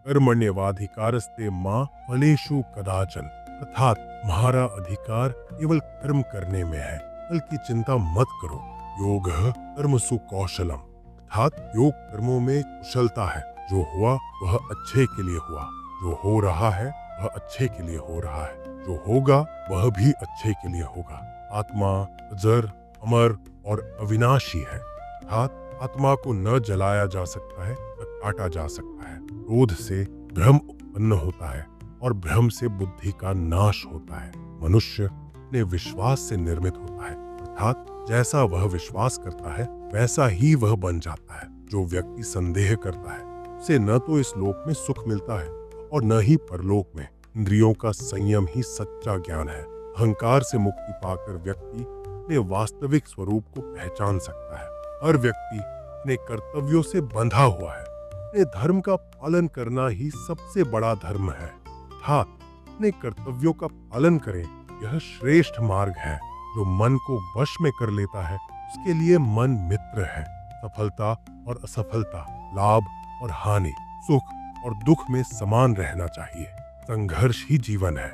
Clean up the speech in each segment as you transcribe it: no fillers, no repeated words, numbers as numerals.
कर्मण्येवाधिकारस्ते मां फलेषु कदाचन। अर्थात तुम्हारा अधिकार केवल कर्म करने में है, फल की चिंता मत करो। योगः कर्मसु कौशलम, अर्थात योग कर्मों में कुशलता है। जो हुआ वह अच्छे के लिए हुआ, जो हो रहा है वह अच्छे के लिए हो रहा है, जो होगा वह भी अच्छे के लिए होगा। आत्मा अजर, अमर और अविनाशी है, अर्थात आत्मा को न जलाया जा सकता है न काटा जा सकता है। क्रोध से भ्रम उत्पन्न होता है और भ्रम से बुद्धि का नाश होता है। मनुष्य अपने विश्वास से निर्मित होता है, अर्थात जैसा वह विश्वास करता है वैसा ही वह बन जाता है। जो व्यक्ति संदेह करता है उसे न तो इस लोक में सुख मिलता है और न ही परलोक में। इंद्रियों का संयम ही सच्चा ज्ञान है। अहंकार से मुक्ति पाकर व्यक्ति अपने वास्तविक स्वरूप को पहचान सकता है। हर व्यक्ति अपने कर्तव्यों से बंधा हुआ है। अपने धर्म का पालन करना ही सबसे बड़ा धर्म है। अर्थात अपने कर्तव्यों का पालन करें, यह श्रेष्ठ मार्ग है। जो मन को वश में कर लेता है उसके लिए मन मित्र है। सफलता और असफलता, लाभ और हानि, सुख और दुख में समान रहना चाहिए। संघर्ष ही जीवन है।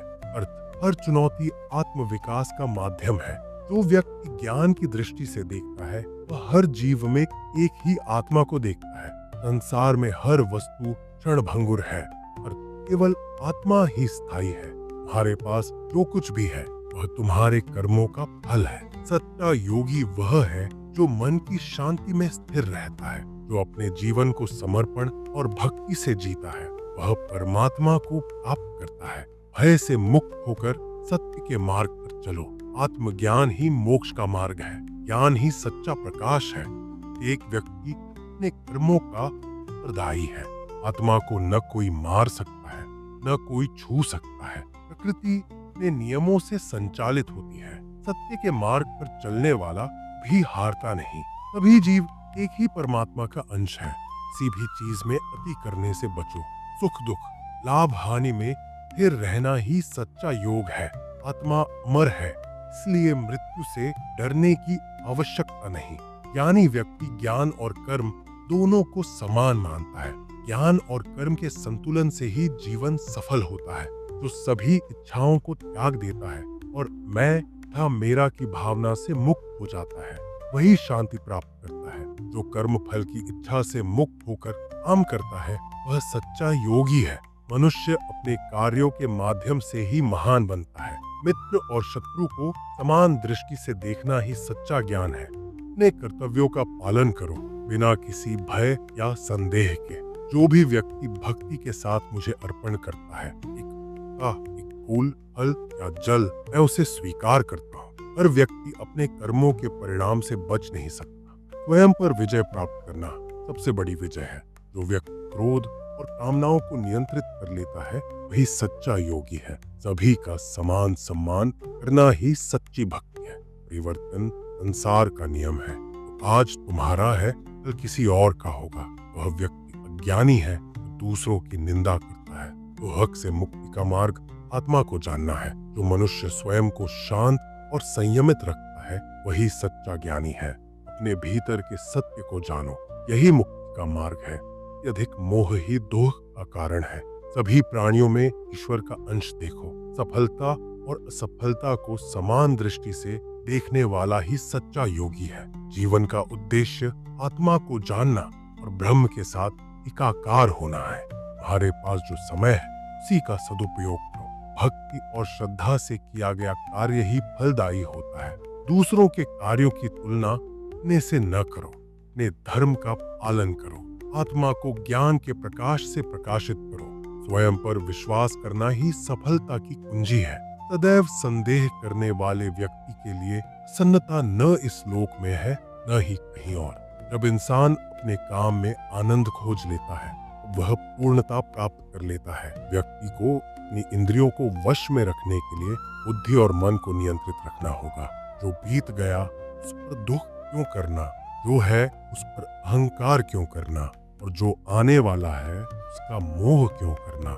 हर चुनौती आत्मविकास का माध्यम है। जो व्यक्ति ज्ञान की दृष्टि से देखता है वह हर जीव में एक ही आत्मा को देखता है। संसार में हर वस्तु क्षणभंगुर है और केवल आत्मा ही स्थायी है। तुम्हारे पास जो कुछ भी है वह तुम्हारे कर्मों का फल है। सच्चा योगी वह है जो मन की शांति में स्थिर रहता है, जो अपने जीवन को समर्पण और भक्ति से जीता है। वह परमात्मा को प्राप्त करता है। भय से मुक्त होकर सत्य के मार्ग पर चलो। आत्मज्ञान ही मोक्ष का मार्ग है। ज्ञान ही सच्चा प्रकाश है। एक व्यक्ति अपने कर्मों का उत्तरदायी है। आत्मा को न कोई मार सकता है न कोई छू सकता है। प्रकृति अपने नियमों से संचालित होती है। सत्य के मार्ग पर चलने वाला भी हारता नहीं। सभी जीव एक ही परमात्मा का अंश है। किसी भी चीज में अति करने से बचो। सुख दुख, लाभ हानि में स्थिर रहना ही सच्चा योग है। आत्मा अमर है, इसलिए मृत्यु से डरने की आवश्यकता नहीं। ज्ञानी व्यक्ति ज्ञान और कर्म दोनों को समान मानता है। ज्ञान और कर्म के संतुलन से ही जीवन सफल होता है। जो सभी इच्छाओं को त्याग देता है और मैं तथा मेरा की भावना से मुक्त हो जाता है, वही शांति प्राप्त करता है। जो कर्म फल की इच्छा से मुक्त होकर काम करता है वह सच्चा योगी है। मनुष्य अपने कार्यों के माध्यम से ही महान बनता है। मित्र और शत्रु को समान दृष्टि से देखना ही सच्चा ज्ञान है। अपने कर्तव्यों का पालन करो बिना किसी भय या संदेह के। जो भी व्यक्ति भक्ति के साथ मुझे अर्पण करता है, एक फूल, फल या जल, मैं उसे स्वीकार करता हूँ। हर व्यक्ति अपने कर्मों के परिणाम से बच नहीं सकता। स्वयं पर विजय प्राप्त करना सबसे बड़ी विजय है। जो व्यक्ति क्रोध और कामनाओं को नियंत्रित कर लेता है वही सच्चा योगी है। सभी का समान सम्मान करना ही सच्ची भक्ति है। परिवर्तन संसार का नियम है। तो आज तुम्हारा है कल किसी और का होगा। वह व्यक्ति अज्ञानी है तो दूसरों की निंदा करता है। तो हक से मुक्ति का मार्ग आत्मा को जानना है। जो मनुष्य स्वयं को शांत और संयमित रखता है वही सच्चा ज्ञानी है। अपने भीतर के सत्य को जानो, यही मुक्ति का मार्ग है। अधिक मोह ही दोष का कारण है। सभी प्राणियों में ईश्वर का अंश देखो। सफलता और असफलता को समान दृष्टि से देखने वाला ही सच्चा योगी है। जीवन का उद्देश्य आत्मा को जानना और ब्रह्म के साथ एकाकार होना है। तुम्हारे पास जो समय है उसी का सदुपयोग करो। भक्ति और श्रद्धा से किया गया कार्य ही फलदायी होता है। दूसरों के कार्यों की तुलना अपने से न करो। अपने धर्म का पालन करो। आत्मा को ज्ञान के प्रकाश से प्रकाशित करो। स्वयं पर विश्वास करना ही सफलता की कुंजी है। सदैव संदेह करने वाले व्यक्ति के लिए प्रसन्नता न इस लोक में है न ही कहीं और। जब इंसान अपने काम में आनंद खोज लेता है वह पूर्णता प्राप्त कर लेता है। व्यक्ति को अपनी इंद्रियों को वश में रखने के लिए बुद्धि और मन को नियंत्रित रखना होगा। जो बीत गया उस पर दुख क्यों करना, जो है उस पर अहंकार क्यों करना, और जो आने वाला है उसका मोह क्यों करना।